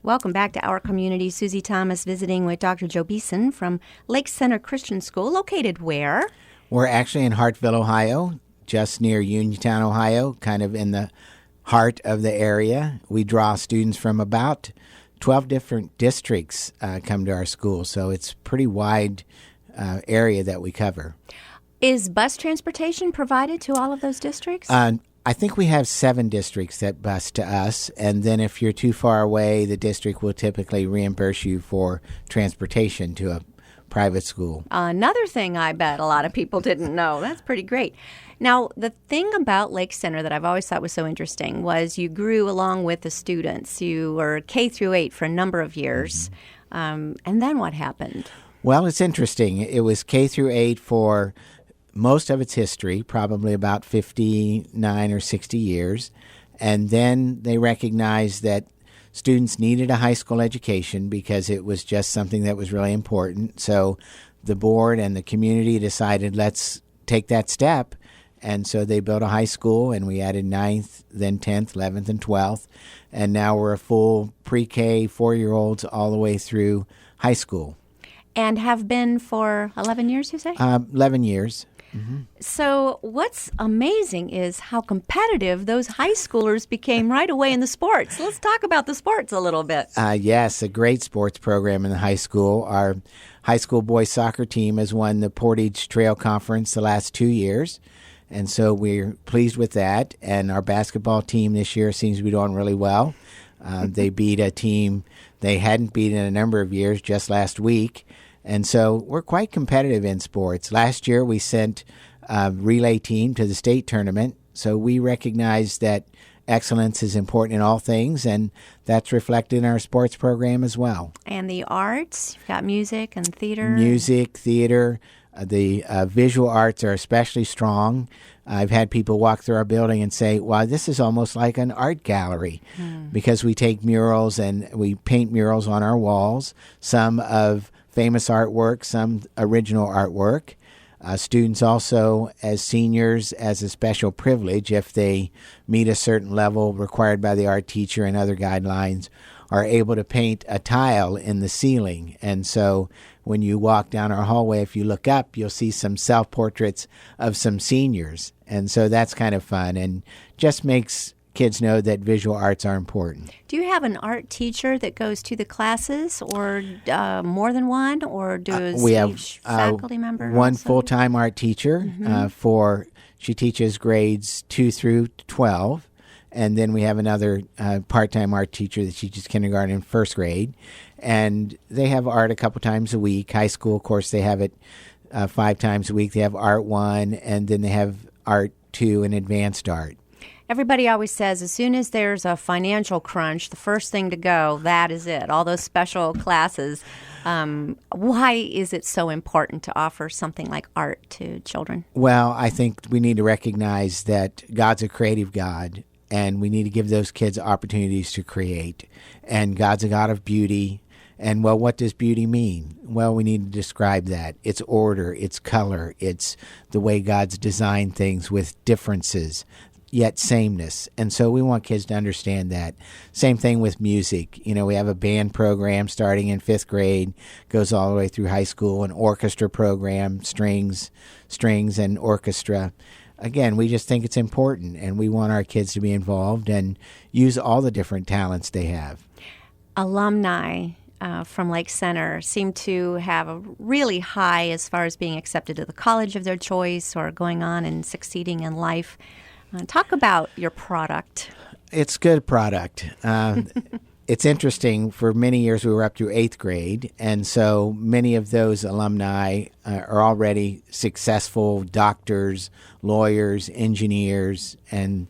Welcome back to Our Community. Susie Thomas visiting with Dr. Joe Beeson from Lake Center Christian School, located where? We're actually in Hartville, Ohio, just near Uniontown, Ohio, kind of in the heart of the area. We draw students from about 12 different districts come to our school, so it's a pretty wide area that we cover. Is bus transportation provided to all of those districts? I think we have 7 districts that bus to us, and then if you're too far away, the district will typically reimburse you for transportation to a private school. Another thing I bet a lot of people didn't know. That's pretty great. Now, the thing about Lake Center that I've always thought was so interesting was you grew along with the students. You were K through 8 for a number of years. And then what happened? Well, it's interesting. It was K through 8 for most of its history, probably about 59 or 60 years. And then they recognized that students needed a high school education because it was just something that was really important. So the board and the community decided, let's take that step. And so they built a high school, and we added 9th, then 10th, 11th, and 12th. And now we're a full pre-K, 4-year-olds all the way through high school. And have been for 11 years, you say? 11 years. Mm-hmm. So what's amazing is how competitive those high schoolers became right away in the sports. Let's talk about the sports a little bit. Yes, a great sports program in the high school. Our high school boys soccer team has won the Portage Trail Conference the last 2 years, and so we're pleased with that. And our basketball team this year seems to be doing really well. They beat a team they hadn't beaten in a number of years just last week. And so we're quite competitive in sports. Last year we sent a relay team to the state tournament, so we recognize that excellence is important in all things, and that's reflected in our sports program as well. And the arts, you've got music and theater. Music, theater, the visual arts are especially strong. I've had people walk through our building and say, wow, this is almost like an art gallery, because we take murals and we paint murals on our walls, some of famous artwork, some original artwork. Students also, as seniors, as a special privilege, if they meet a certain level required by the art teacher and other guidelines, are able to paint a tile in the ceiling. And so when you walk down our hallway, if you look up, you'll see some self-portraits of some seniors. And so that's kind of fun and just makes kids know that visual arts are important. Do you have an art teacher that goes to the classes, or more than one, or does we have each faculty member one also? full-time art teacher she teaches grades 2 through 12, and then we have another part-time art teacher that teaches kindergarten and first grade, and they have art a couple times a week. High school, of course, they have it 5 times a week. They have Art 1, and then they have Art 2 and Advanced Art. Everybody always says as soon as there's a financial crunch, the first thing to go, that is it, all those special classes. Why is it so important to offer something like art to children? Well, I think we need to recognize that God's a creative God, and we need to give those kids opportunities to create. And God's a God of beauty. And, well, what does beauty mean? Well, we need to describe that. It's order, it's color, it's the way God's designed things with differences, yet sameness. And so we want kids to understand that. Same thing with music. You know, we have a band program starting in 5th grade, goes all the way through high school, an orchestra program, strings and orchestra. Again, we just think it's important, and we want our kids to be involved and use all the different talents they have. Alumni from Lake Center seem to have a really high as far as being accepted to the college of their choice or going on and succeeding in life. Talk about your product. It's good product. It's interesting. For many years, we were up through 8th grade, and so many of those alumni are already successful doctors, lawyers, engineers, and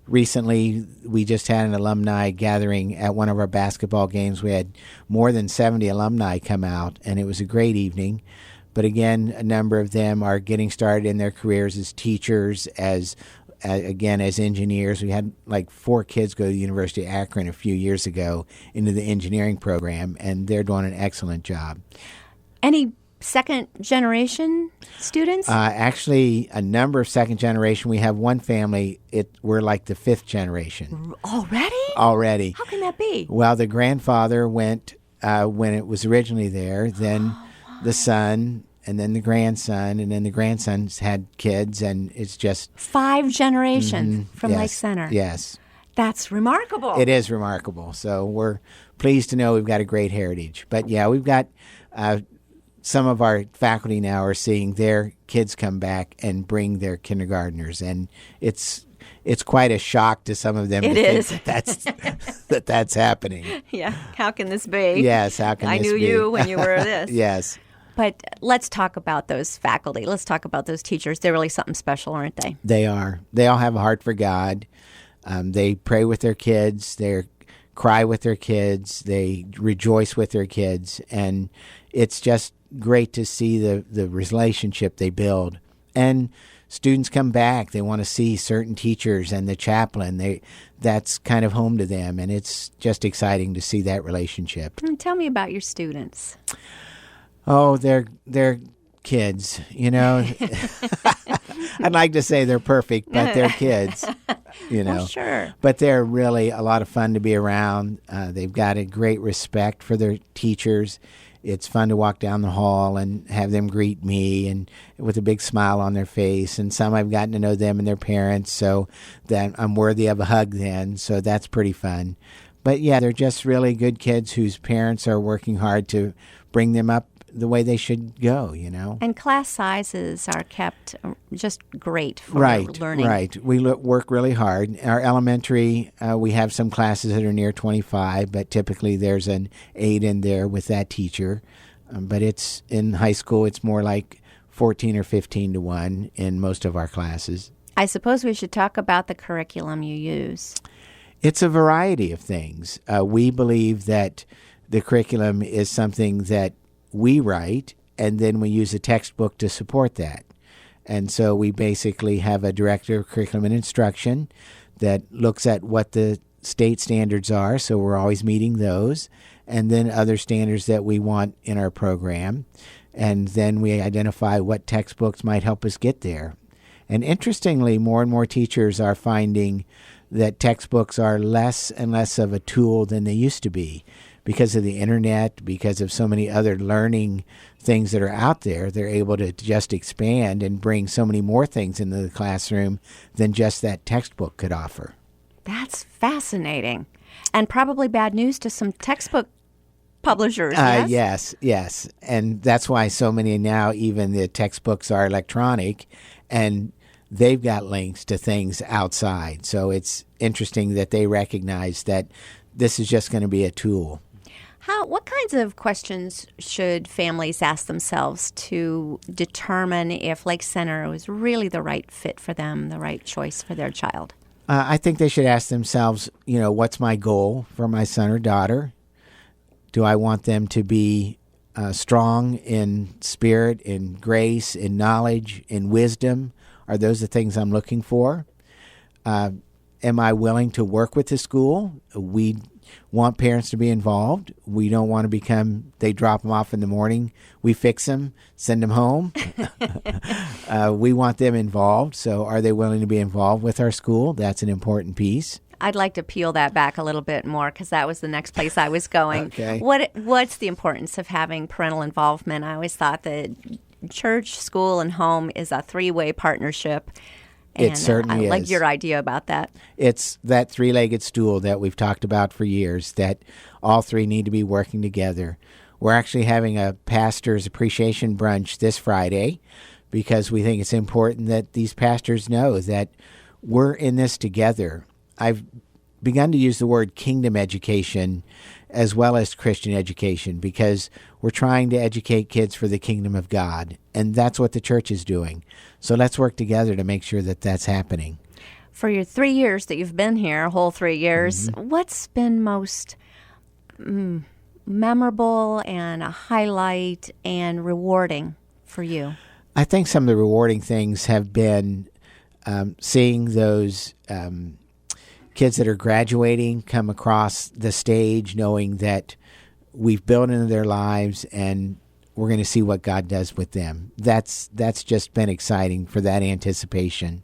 recently we just had an alumni gathering at one of our basketball games. We had more than 70 alumni come out, and it was a great evening. But again, a number of them are getting started in their careers as teachers, as engineers. We had like 4 kids go to the University of Akron a few years ago into the engineering program, and they're doing an excellent job. Any second generation students? Actually, a number of second generation. We have one family. We're like the fifth generation Already? already. How can that be? Well, the grandfather went when it was originally there. Then the son, and then the grandson, and then the grandson's had kids, and it's just 5 generations from yes, Lake Center. Yes, That's remarkable. it is remarkable. So we're pleased to know we've got a great heritage. But yeah, we've got some of our faculty now are seeing their kids come back and bring their kindergartners, and it's quite a shock to some of them. It is. Think that's happening. Yeah. How can this be? Yes, how can I this knew be? you when you were this. Yes. But let's talk about those faculty. Let's talk about those teachers. They're really something special, aren't they? They are. They all have a heart for God. They pray with their kids. They cry with their kids. They rejoice with their kids. And it's just great to see the relationship they build. And students come back. They want to see certain teachers and the chaplain. That's kind of home to them. And it's just exciting to see that relationship. Tell me about your students. Oh, they're kids, you know. I'd like to say they're perfect, but they're kids, you know. Well, sure. But they're really a lot of fun to be around. They've got a great respect for their teachers. It's fun to walk down the hall and have them greet me and with a big smile on their face. And some I've gotten to know them and their parents, so that I'm worthy of a hug then. So that's pretty fun. But yeah, they're just really good kids whose parents are working hard to bring them up the way they should go, you know. And class sizes are kept just great for learning. Right. We work really hard. Our elementary, we have some classes that are near 25, but typically there's an 8 in there with that teacher. But it's in high school, it's more like 14 or 15 to 1 in most of our classes. I suppose we should talk about the curriculum you use. It's a variety of things. We believe that the curriculum is something that we write, and then we use a textbook to support that. And so we basically have a director of curriculum and instruction that looks at what the state standards are, so we're always meeting those, and then other standards that we want in our program. And then we identify what textbooks might help us get there. And interestingly, more and more teachers are finding that textbooks are less and less of a tool than they used to be. Because of the internet, because of so many other learning things that are out there, they're able to just expand and bring so many more things into the classroom than just that textbook could offer. That's fascinating. And probably bad news to some textbook publishers, yes? Yes. And that's why so many now, even the textbooks are electronic, and they've got links to things outside. So it's interesting that they recognize that this is just going to be a tool. What kinds of questions should families ask themselves to determine if Lake Center was really the right fit for them, the right choice for their child? I think they should ask themselves, what's my goal for my son or daughter? Do I want them to be strong in spirit, in grace, in knowledge, in wisdom? Are those the things I'm looking for? Am I willing to work with the school? We want parents to be involved. We don't want to they drop them off in the morning. We fix them, send them home. We want them involved. So are they willing to be involved with our school? That's an important piece. I'd like to peel that back a little bit more because that was the next place I was going. Okay. What's the importance of having parental involvement? I always thought that church, school, and home is a 3-way partnership. And it certainly is. I like your idea about that. It's that 3-legged stool that we've talked about for years, that all 3 need to be working together. We're actually having a pastor's appreciation brunch this Friday because we think it's important that these pastors know that we're in this together. I've begun to use the word kingdom education as well as Christian education because we're trying to educate kids for the kingdom of God, and that's what the church is doing. So let's work together to make sure that that's happening. For your 3 years that you've been here, a whole 3 years, what's been most memorable and a highlight and rewarding for you? I think some of the rewarding things have been seeing those kids that are graduating come across the stage knowing that we've built into their lives and we're going to see what God does with them. That's just been exciting for that anticipation.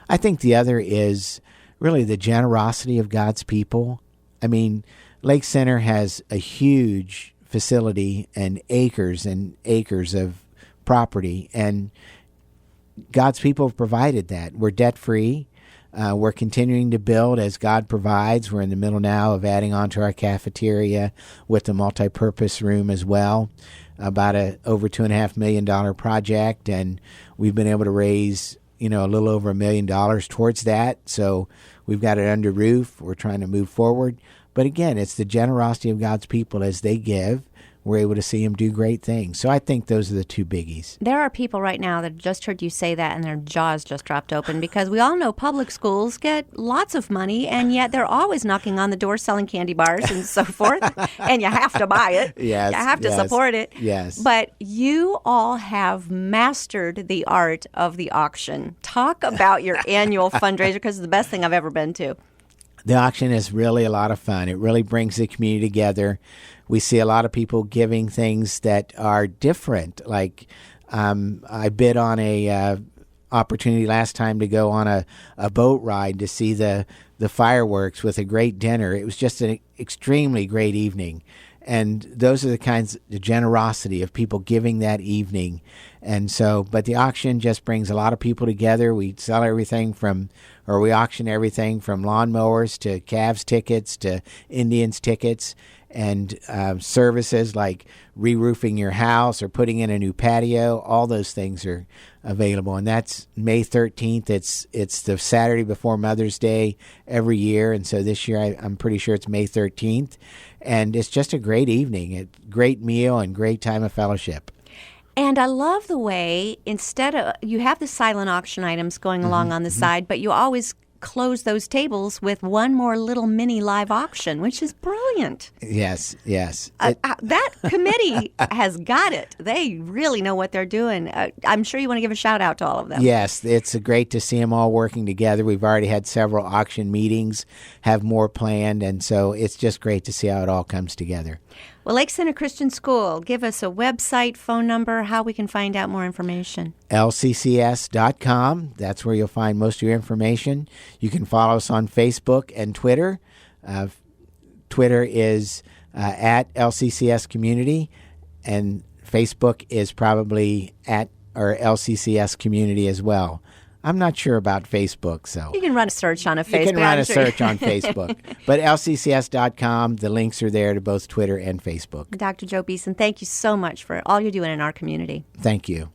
I think the other is really the generosity of God's people. I mean, Lake Center has a huge facility and acres of property, and God's people have provided that. We're debt-free. We're continuing to build as God provides. We're in the middle now of adding on to our cafeteria with the multi-purpose room as well, about a over $2.5 million project, and we've been able to raise a little over $1 million towards that. So we've got it under roof. We're trying to move forward. But again, it's the generosity of God's people as they give. We're able to see them do great things. So I think those are the two biggies. There are people right now that just heard you say that and their jaws just dropped open, because we all know public schools get lots of money, and yet they're always knocking on the door selling candy bars and so forth, and you have to buy it. Yes, you have to support it. Yes. But you all have mastered the art of the auction. Talk about your annual fundraiser, because it's the best thing I've ever been to. The auction is really a lot of fun. It really brings the community together. We see a lot of people giving things that are different. Like I bid on a opportunity last time to go on a boat ride to see the fireworks with a great dinner. It was just an extremely great evening. And those are the kinds of generosity of people giving that evening. And so, but the auction just brings a lot of people together. We sell everything we auction everything from lawnmowers to Cavs tickets to Indians tickets, and services like re-roofing your house or putting in a new patio. All those things are available. And that's May 13th. It's the Saturday before Mother's Day every year. And so this year I'm pretty sure it's May 13th. And it's just a great evening, a great meal, and great time of fellowship. And I love the way, instead of, you have the silent auction items going along on the side, but you always close those tables with one more little mini live auction, which is brilliant. Yes. That committee has got it. They really know what they're doing. I'm sure you want to give a shout out to all of them. Yes, it's great to see them all working together. We've already had several auction meetings, have more planned, and so it's just great to see how it all comes together. Well, Lake Center Christian School, give us a website, phone number, how we can find out more information. lccs.com. That's where you'll find most of your information. You can follow us on Facebook and Twitter. Twitter is at LCCS Community, and Facebook is probably at or LCCS Community as well. I'm not sure about Facebook, so you can run a search on Facebook. You can run a search on Facebook. But lccs.com, the links are there to both Twitter and Facebook. Dr. Joe Beeson, thank you so much for all you're doing in our community. Thank you.